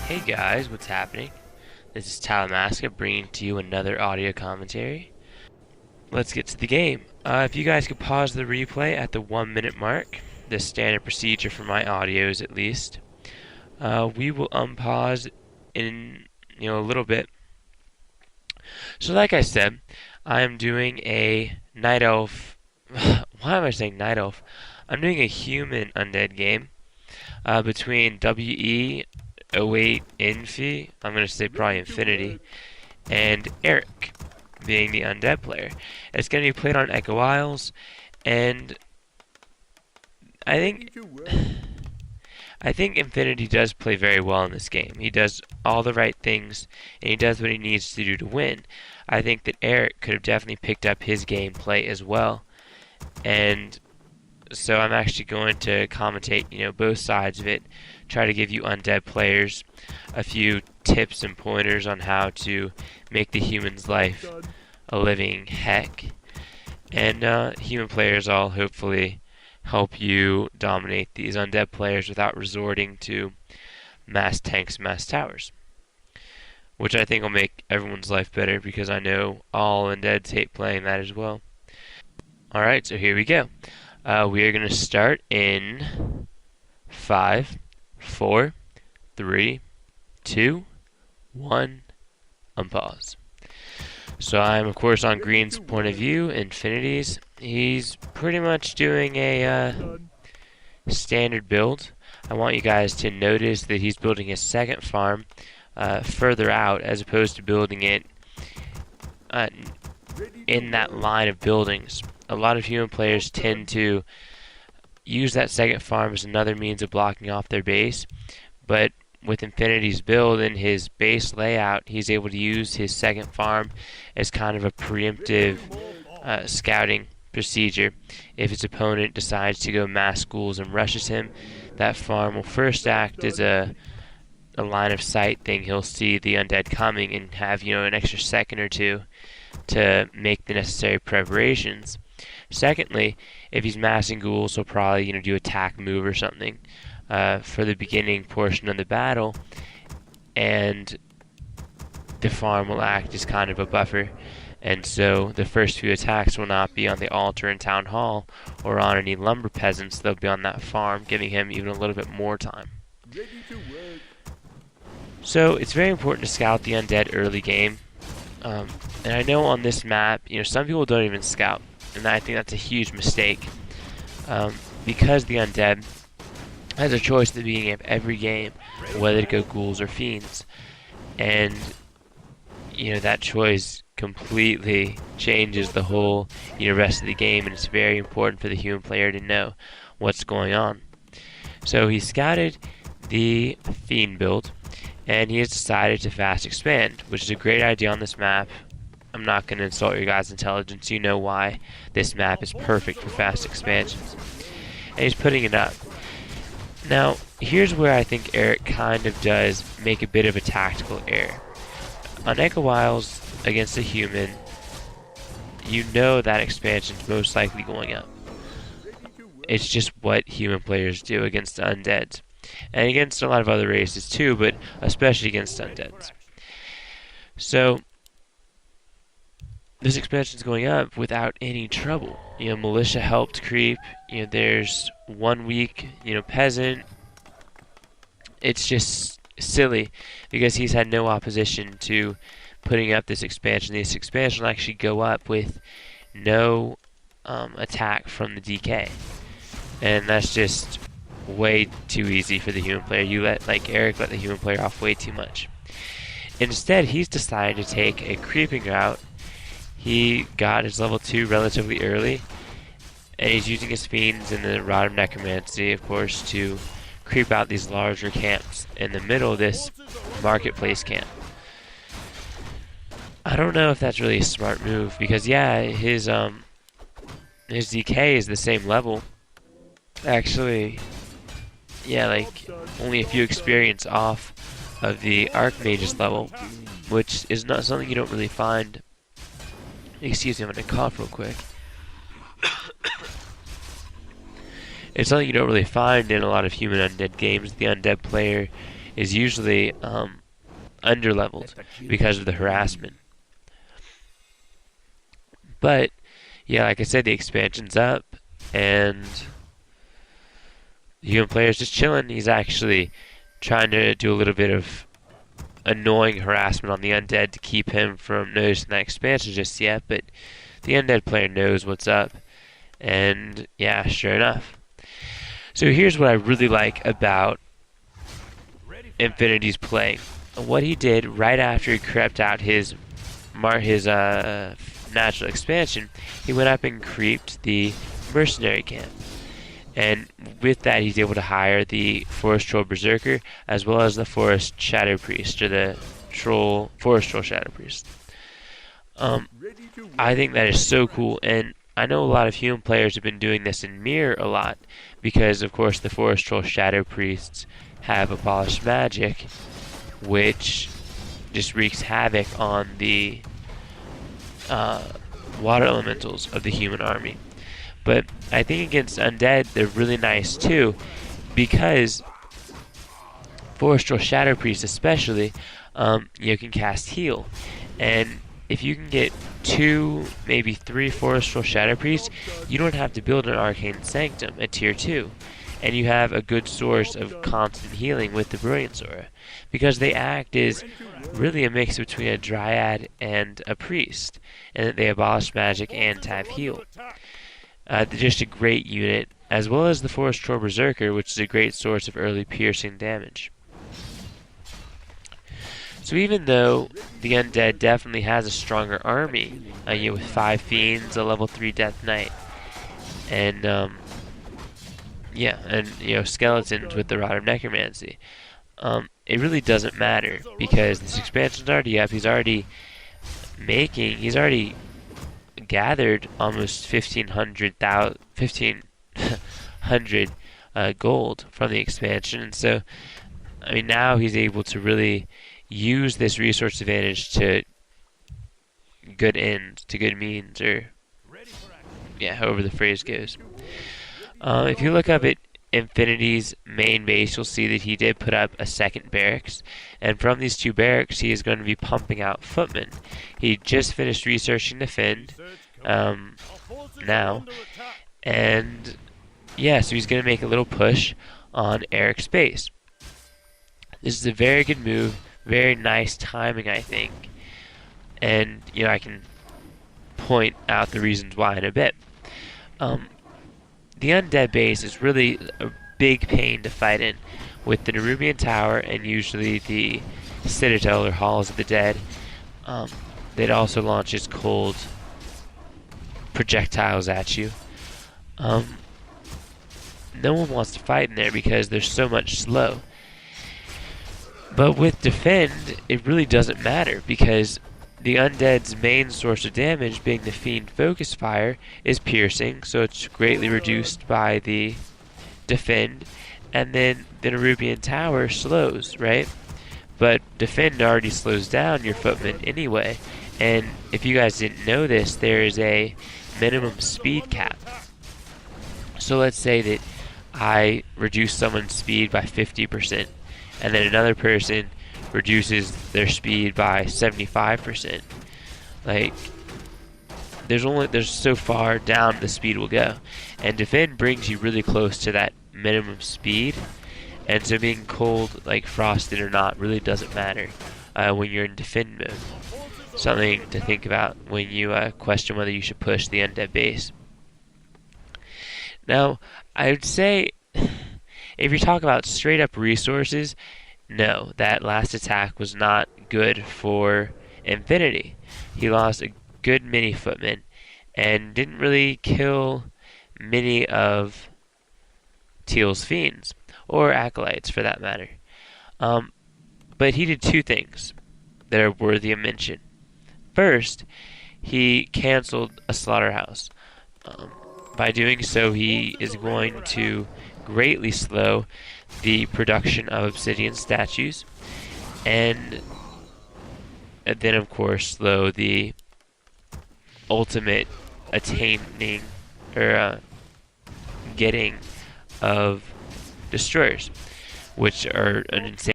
Hey guys, what's happening? This is Talamasca bringing to you another audio commentary. Let's get to the game. If you guys could pause the replay at the 1 minute mark, the standard procedure for my audios at least, we will unpause in a little bit. So like I said, I am doing a night elf. Why am I saying night elf? I'm doing a human undead game between WE08 Infi, I'm going to say probably Infinity, and Eric, being the undead player. It's going to be played on Echo Isles, and I think I think Infinity does play very well in this game. He does all the right things, and he does what he needs to do to win. I think that Eric could have definitely picked up his gameplay as well, and so I'm actually going to commentate, both sides of it, try to give you undead players a few tips and pointers on how to make the human's life a living heck. And human players, I'll hopefully help you dominate these undead players without resorting to mass tanks, mass towers. Which I think will make everyone's life better because I know all undeads hate playing that as well. Alright, so here we go. We are going to start in 5, 4, 3, 2, 1, unpause. So I'm of course on Green's point of view, Infinity's. He's pretty much doing a standard build. I want you guys to notice that he's building his second farm further out as opposed to building it in that line of buildings. A lot of human players tend to use that second farm as another means of blocking off their base, but with Infinity's build and his base layout, he's able to use his second farm as kind of a preemptive scouting procedure. If his opponent decides to go mass schools and rushes him, that farm will first act as a line of sight thing. He'll see the undead coming and have an extra second or two to make the necessary preparations. Secondly, if he's massing ghouls, he'll probably do attack move or something for the beginning portion of the battle, and the farm will act as kind of a buffer. And so the first few attacks will not be on the altar in Town Hall or on any lumber peasants. They'll be on that farm, giving him even a little bit more time. So it's very important to scout the undead early game. And I know on this map, some people don't even scout, and I think that's a huge mistake. Because the undead has a choice at the beginning of every game whether to go ghouls or fiends, and that choice completely changes the whole rest of the game, and it's very important for the human player to know what's going on. So he scouted the fiend build, and he has decided to fast expand, which is a great idea on this map. I'm not going to insult your guys' intelligence. You know why this map is perfect for fast expansions. And he's putting it up. Now, here's where I think Eric kind of does make a bit of a tactical error. On Echo Isles against a human, you know that expansion's most likely going up. It's just what human players do against the undeads. And against a lot of other races too, but especially against undeads. So this expansion's going up without any trouble. Militia helped creep. There's 1 week, peasant. It's just silly because he's had no opposition to putting up this expansion. This expansion will actually go up with no attack from the DK. And that's just way too easy for the human player. Eric let the human player off way too much. Instead, he's decided to take a creeping route. He got his level 2 relatively early, and he's using his fiends and the Rod of Necromancy, of course, to creep out these larger camps in the middle of this marketplace camp. I don't know if that's really a smart move, because his DK is the same level. Actually, only a few experience off of the Archmage's level, which is not something you don't really find. Excuse me, I'm gonna cough real quick. It's something you don't really find in a lot of human undead games. The undead player is usually underleveled because of the harassment. But yeah, like I said, the expansion's up, and the human player's just chilling. He's actually trying to do a little bit of annoying harassment on the undead to keep him from noticing that expansion just yet, but the undead player knows what's up, and yeah, sure enough. So here's what I really like about Infinity's play. What he did right after he crept out his natural expansion, he went up and creeped the mercenary camp. And with that, he's able to hire the Forest Troll Berserker as well as the Forest Shadow Priest, or the Forest Troll Shadow Priest. I think that is so cool, and I know a lot of human players have been doing this in Mirror a lot, because of course the Forest Troll Shadow Priests have abolished magic, which just wreaks havoc on the water elementals of the human army. But I think against Undead, they're really nice too, because Forest Troll Shadow Priest especially, you can cast Heal. And if you can get 2, maybe 3 Forest Troll Shadow Priests, you don't have to build an Arcane Sanctum at Tier 2. And you have a good source of constant healing with the Brilliance Aura, because they act as really a mix between a Dryad and a Priest, and that they abolish magic and tap heal. They're just a great unit, as well as the Forest Troll Berserker, which is a great source of early piercing damage. So even though the Undead definitely has a stronger army, with 5 Fiends, a level 3 Death Knight, and skeletons with the Rod of Necromancy, it really doesn't matter, because this expansion's already up. He's already gathered almost 1,500 gold from the expansion, and so now he's able to really use this resource advantage to good ends, to good means, or however the phrase goes. If you look up at Infinity's main base, you'll see that he did put up a second barracks, and from these 2 barracks he is going to be pumping out footmen. He just finished researching Defend now, and so he's going to make a little push on Eric's base. This is a very good move, very nice timing, I think, and I can point out the reasons why in a bit. The Undead base is really a big pain to fight in, with the Nerubian Tower and usually the Citadel or Halls of the Dead. That also launches cold projectiles at you. No one wants to fight in there because there's so much slow. But with Defend, it really doesn't matter, because the Undead's main source of damage, being the Fiend Focus Fire, is piercing, so it's greatly reduced by the Defend, and then the Nerubian Tower slows, right? But Defend already slows down your footmen anyway, and if you guys didn't know this, there is a minimum speed cap. So let's say that I reduce someone's speed by 50%, and then another person reduces their speed by 75%. There's so far down the speed will go, and Defend brings you really close to that minimum speed, and so being cold, like frosted or not, really doesn't matter when you're in Defend mode. Something to think about when you question whether you should push the Undead base. Now, I would say, if you're talking about straight up resources, no, that last attack was not good for Infinity. He lost a good many footmen and didn't really kill many of Teal's Fiends, or Acolytes for that matter. But he did 2 things that are worthy of mention. First, he canceled a slaughterhouse. By doing so, he is going to greatly slow the production of obsidian statues, and then of course slow the ultimate attaining or getting of destroyers, which are an insane